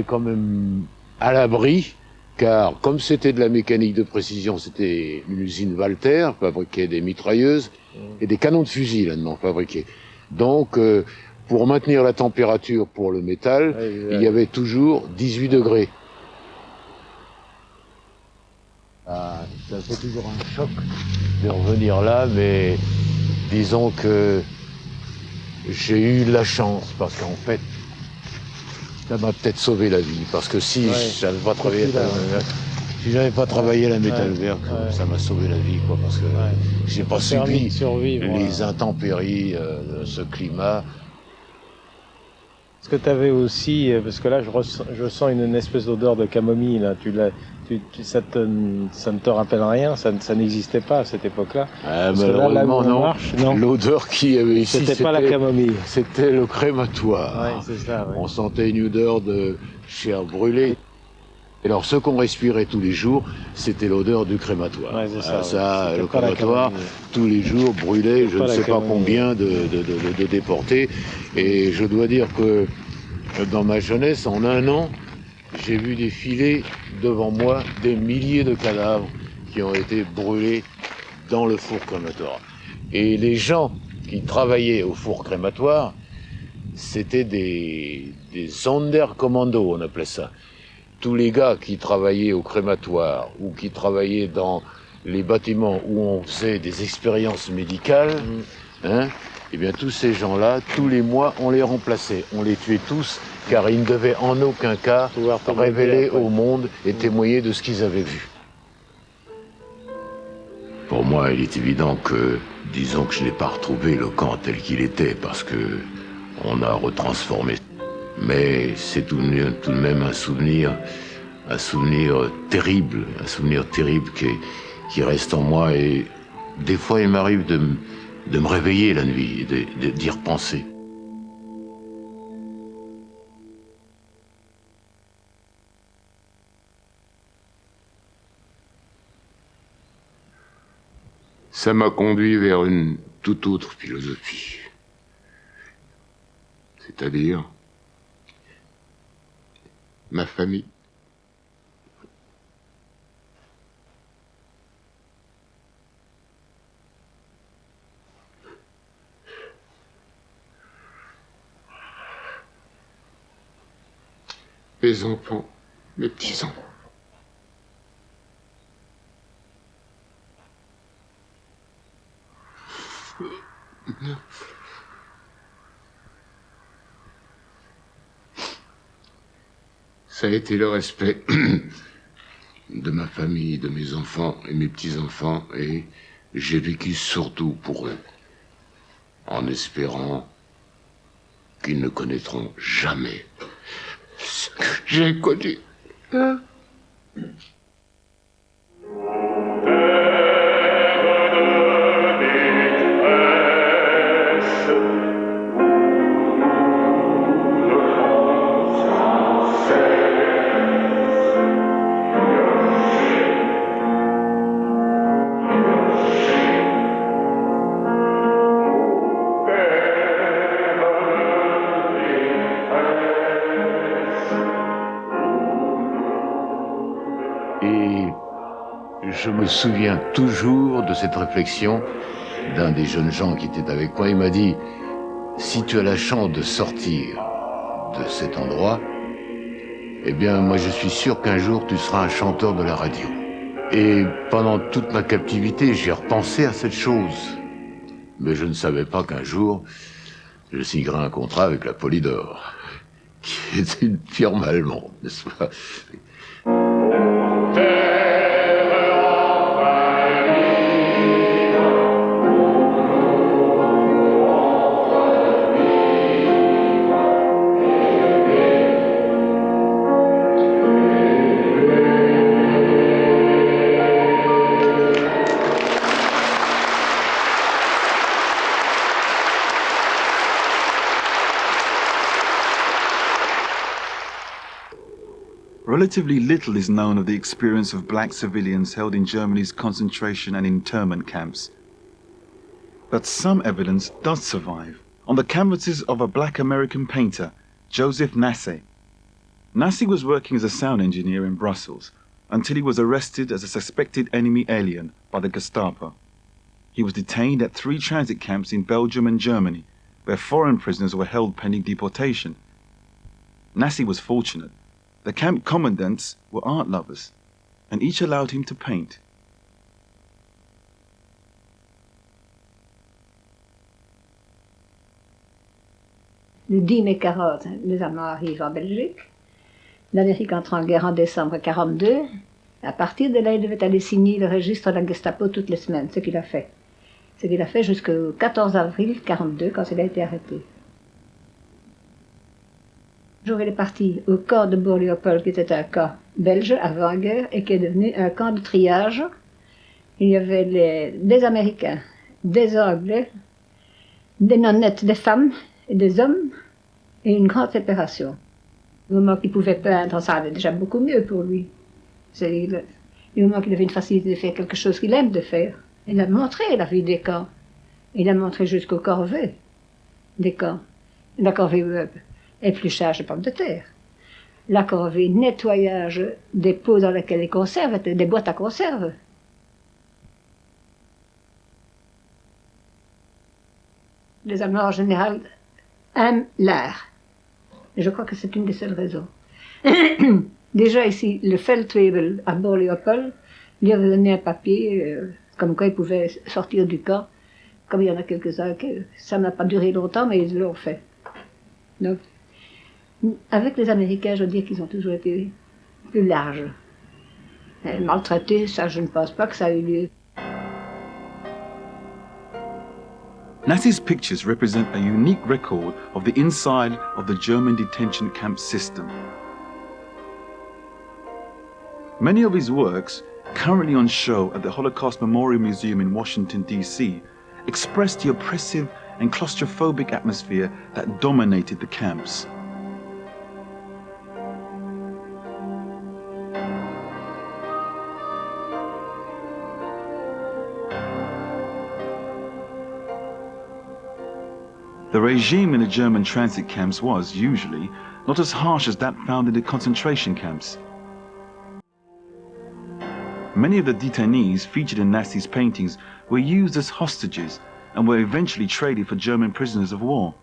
Speaker 15: quand même à l'abri, car comme c'était de la mécanique de précision, c'était une usine Walter, fabriquait des mitrailleuses et des canons de fusil là-dedans fabriqués. Donc, pour maintenir la température pour le métal, il y avait toujours 18 degrés. Ça fait toujours un choc de revenir là, mais disons que j'ai eu la chance, parce qu'en fait, ça m'a peut-être sauvé la vie, parce que si j'avais pas travaillé à la Metallwerk, ça m'a sauvé la vie, quoi, parce que j'ai pas subi les intempéries de ce climat.
Speaker 16: Est-ce que tu avais aussi, parce que là je sens une espèce d'odeur de camomille, là, ça ne te rappelle rien, ça n'existait pas à cette époque-là?
Speaker 15: Malheureusement, non. L'odeur qu'il y avait ici,
Speaker 16: c'était pas la camomille.
Speaker 15: C'était le crématoire.
Speaker 16: Ouais, c'est ça, ouais.
Speaker 15: On sentait une odeur de chair brûlée. Et alors, ce qu'on respirait tous les jours, c'était l'odeur du crématoire.
Speaker 16: Ouais, c'est ça,
Speaker 15: le crématoire, tous les jours, brûlait je ne sais pas combien de déportés. Et je dois dire que dans ma jeunesse, en un an, j'ai vu défiler devant moi des milliers de cadavres qui ont été brûlés dans le four crématoire. Et les gens qui travaillaient au four crématoire, c'était des Sonderkommando, on appelait ça. Tous les gars qui travaillaient au crématoire ou qui travaillaient dans les bâtiments où on faisait des expériences médicales, eh bien tous ces gens-là, tous les mois, on les remplaçait. On les tuait tous, car ils ne devaient en aucun cas révéler au monde et témoigner de ce qu'ils avaient vu. Pour moi, il est évident que, disons que je n'ai pas retrouvé le camp tel qu'il était, parce que on a retransformé. Mais c'est tout de même un souvenir terrible qui reste en moi. Et des fois, il m'arrive de me réveiller la nuit et d'y repenser. ça m'a conduit vers une toute autre philosophie. C'est-à-dire ma famille. Mes enfants, mes petits-enfants. Ça a été le respect de ma famille, de mes enfants et mes petits-enfants, et j'ai vécu surtout pour eux, en espérant qu'ils ne connaîtront jamais ce que j'ai connu. Je me souviens toujours de cette réflexion d'un des jeunes gens qui était avec moi. Il m'a dit, si tu as la chance de sortir de cet endroit, eh bien moi je suis sûr qu'un jour tu seras un chanteur de la radio. Et pendant toute ma captivité, j'ai repensé à cette chose. Mais je ne savais pas qu'un jour, je signerais un contrat avec la Polydor, qui est une firme allemande, n'est-ce pas?
Speaker 2: Relatively little is known of the experience of black civilians held in Germany's concentration and internment camps. But some evidence does survive on the canvases of a black American painter, Joseph Nasse. Nasse was working as a sound engineer in Brussels until he was arrested as a suspected enemy alien by the Gestapo. He was detained at 3 transit camps in Belgium and Germany, where foreign prisoners were held pending deportation. Nasse was fortunate. The camp commandants were art lovers, and each allowed him to paint.
Speaker 17: Le 10 mai 40, les Allemands arrivent en Belgique. L'Amérique entre en guerre en décembre 42. À partir de là, il devait aller signer le registre de la Gestapo toutes les semaines, ce qu'il a fait. Ce qu'il a fait jusqu'au 14 avril 42, quand il a été arrêté. Un jour, il est parti au camp de Bourg-Léopold, qui était un camp belge avant-guerre et qui est devenu un camp de triage. Il y avait des Américains, des Anglais, des nonnettes, des femmes et des hommes, et une grande séparation. Au moment qu'il pouvait peindre, ça allait déjà beaucoup mieux pour lui. Du moment qu'il avait une facilité de faire quelque chose qu'il aime de faire. Il a montré la vie des camps. Il a montré jusqu'aux corvées des camps. La corvée épluchage de pommes de terre. La corvée nettoyage des pots dans lesquels les conserves étaient des boîtes à conserve. Les Allemands en général aiment l'art. Et je crois que c'est une des seules raisons. Déjà ici, le Feldwebel à Bourg-Léopold lui avait donné un papier comme quoi il pouvait sortir du camp. Comme il y en a quelques-uns, ça n'a pas duré longtemps, mais ils l'ont fait. Donc, avec les Américains, je veux dire qu'ils ont toujours été plus larges. Maltraités, ça, je ne pense pas que ça a eu lieu.
Speaker 2: Nasse's pictures represent a unique record of the inside of the German detention camp system. Many of his works, currently on show at the Holocaust Memorial Museum in Washington, D.C., express the oppressive and claustrophobic atmosphere that dominated the camps. The regime in the German transit camps was, usually, not as harsh as that found in the concentration camps. Many of the detainees featured in Nassi's paintings were used as hostages and were eventually traded for German prisoners of war.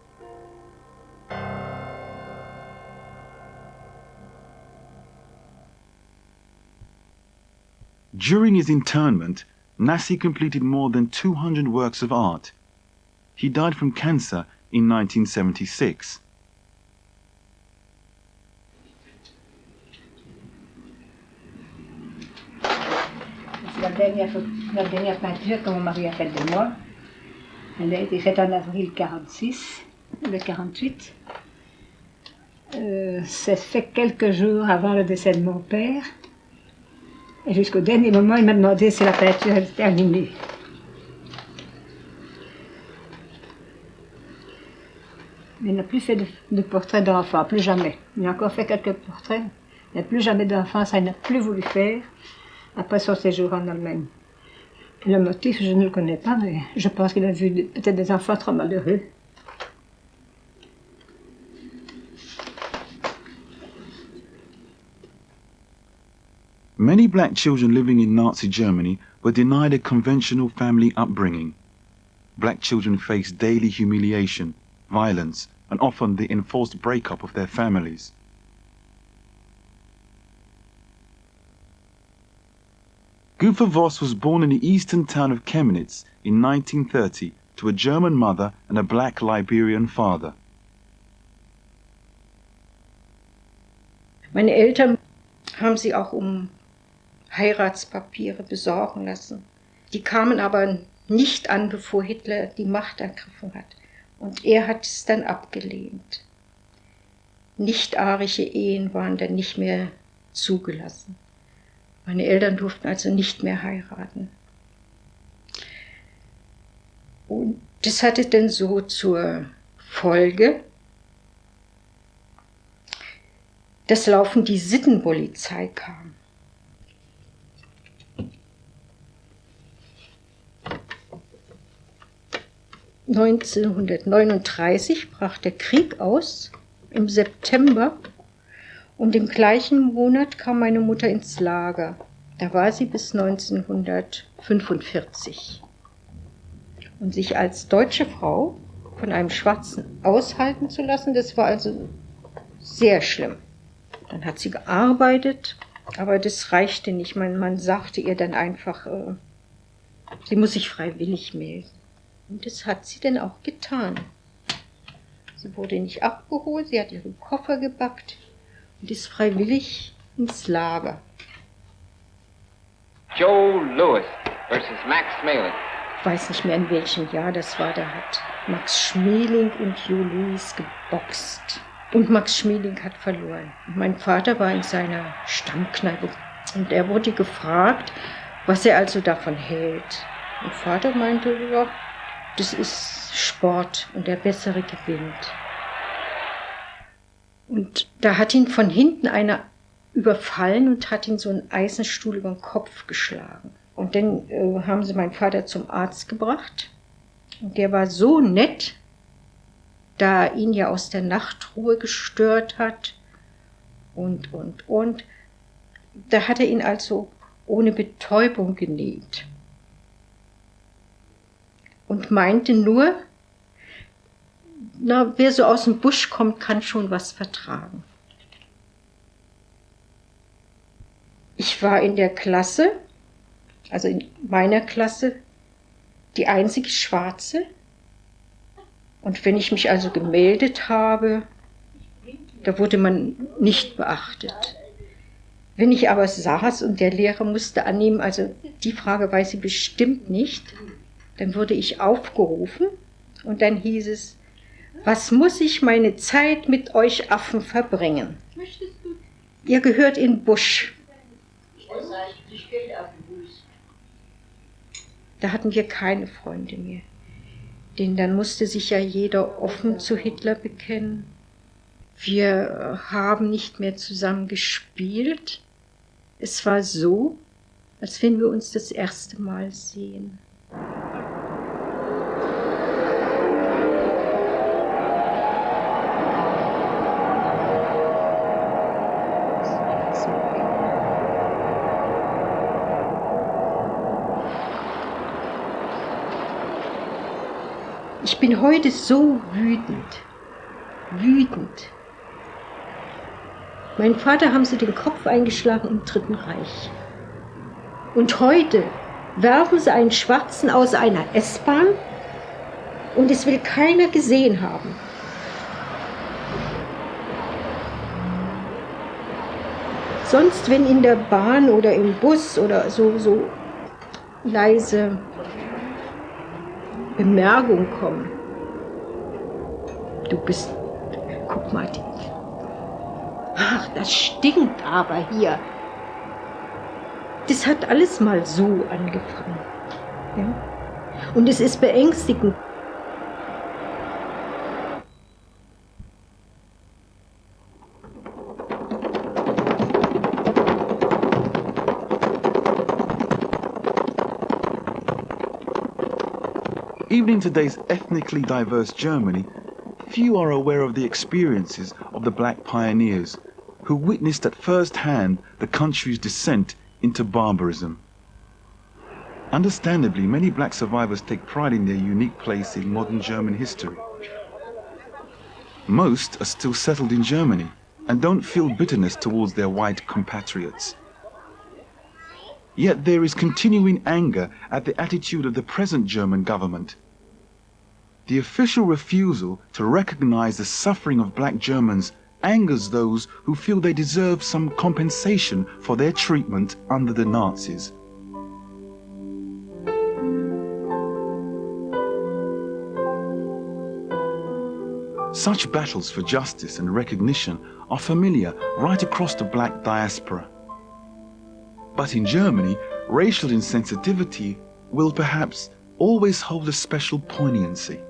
Speaker 2: During his internment, Nassi completed more than 200 works of art. He died from cancer in 1976.
Speaker 17: La dernière peinture que mon mari a faite de moi, elle a été faite en avril 46, le 48. C'est fait quelques jours avant le décès de mon père. Et jusqu'au dernier moment, il m'a demandé si la peinture était terminée. Il n'a plus fait de portraits d'enfants, plus jamais. Il a encore fait quelques portraits, mais plus jamais d'enfants, ça il n'a plus voulu faire après son séjour en Allemagne. Le motif, je ne le connais pas, mais je pense qu'il a vu peut-être des enfants trop malheureux.
Speaker 2: Many black children living in Nazi Germany were denied a conventional family upbringing. Black children faced daily humiliation, violence, and often the enforced breakup of their families. Gunther Voss was born in the eastern town of Chemnitz in 1930 to a German mother and a black Liberian father.
Speaker 18: Meine Eltern haben sie auch Heiratspapiere besorgen lassen. Die kamen aber nicht an, bevor Hitler die Macht ergriffen hat. Und er hat es dann abgelehnt. Nicht-arische Ehen waren dann nicht mehr zugelassen. Meine Eltern durften also nicht mehr heiraten. Und das hatte dann so zur Folge, dass laufend die Sittenpolizei kam. (1939) brach der Krieg aus, im September, und im gleichen Monat kam meine Mutter ins Lager. Da war sie bis 1945. Und sich als deutsche Frau von einem Schwarzen aushalten zu lassen, das war also sehr schlimm. Dann hat sie gearbeitet, aber das reichte nicht. Man sagte ihr dann einfach, sie muss sich freiwillig melden. Und das hat sie dann auch getan. Sie wurde nicht abgeholt, sie hat ihren Koffer gepackt und ist freiwillig ins Lager.
Speaker 19: Joe Louis versus Max Schmeling.
Speaker 18: Ich weiß nicht mehr, in welchem Jahr das war, da hat Max Schmeling und Joe Louis geboxt. Und Max Schmeling hat verloren. Und mein Vater war in seiner Stammkneipe und er wurde gefragt, was er also davon hält. Mein Vater meinte, ja, das ist Sport und der Bessere gewinnt. Und da hat ihn von hinten einer überfallen und hat ihn so einen Eisenstuhl über den Kopf geschlagen. Und dann haben sie meinen Vater zum Arzt gebracht. Und der war so nett, da er ihn ja aus der Nachtruhe gestört hat. Und. Da hat er ihn also ohne Betäubung genäht. Und meinte nur, na, wer so aus dem Busch kommt, kann schon was vertragen. Ich war in der Klasse, also in meiner Klasse, die einzige Schwarze. Und wenn ich mich also gemeldet habe, da wurde man nicht beachtet. Wenn ich aber saß und der Lehrer musste annehmen, also die Frage weiß sie bestimmt nicht, dann wurde ich aufgerufen und dann hieß es, was muss ich meine Zeit mit euch Affen verbringen? Ihr gehört in den Busch. Da hatten wir keine Freunde mehr. Denn dann musste sich ja jeder offen zu Hitler bekennen. Wir haben nicht mehr zusammen gespielt. Es war so, als wenn wir uns das erste Mal sehen. Ich bin heute so wütend. Wütend. Mein Vater haben sie den Kopf eingeschlagen im Dritten Reich. Und heute werfen sie einen Schwarzen aus einer S-Bahn und es will keiner gesehen haben. Sonst, wenn in der Bahn oder im Bus oder so leise Bemerkungen kommen. Du bist, guck mal, ach, das stinkt aber hier. Das hat alles mal so angefangen. Ja? Und es ist beängstigend.
Speaker 2: Even in today's ethnically diverse Germany, few are aware of the experiences of the black pioneers who witnessed at first hand the country's descent into barbarism. Understandably, many black survivors take pride in their unique place in modern German history. Most are still settled in Germany and don't feel bitterness towards their white compatriots. Yet there is continuing anger at the attitude of the present German government. The official refusal to recognize the suffering of black Germans angers those who feel they deserve some compensation for their treatment under the Nazis. Such battles for justice and recognition are familiar right across the black diaspora. But in Germany, racial insensitivity will perhaps always hold a special poignancy.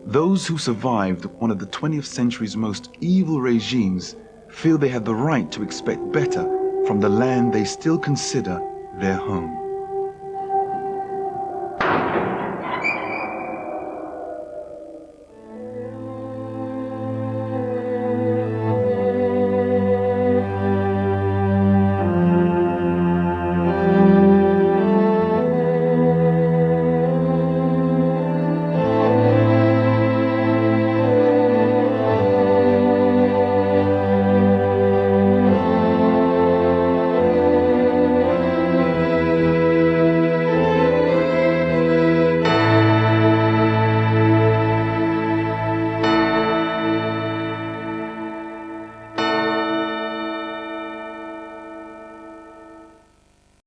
Speaker 2: Those who survived one of the 20th century's most evil regimes feel they have the right to expect better from the land they still consider their home.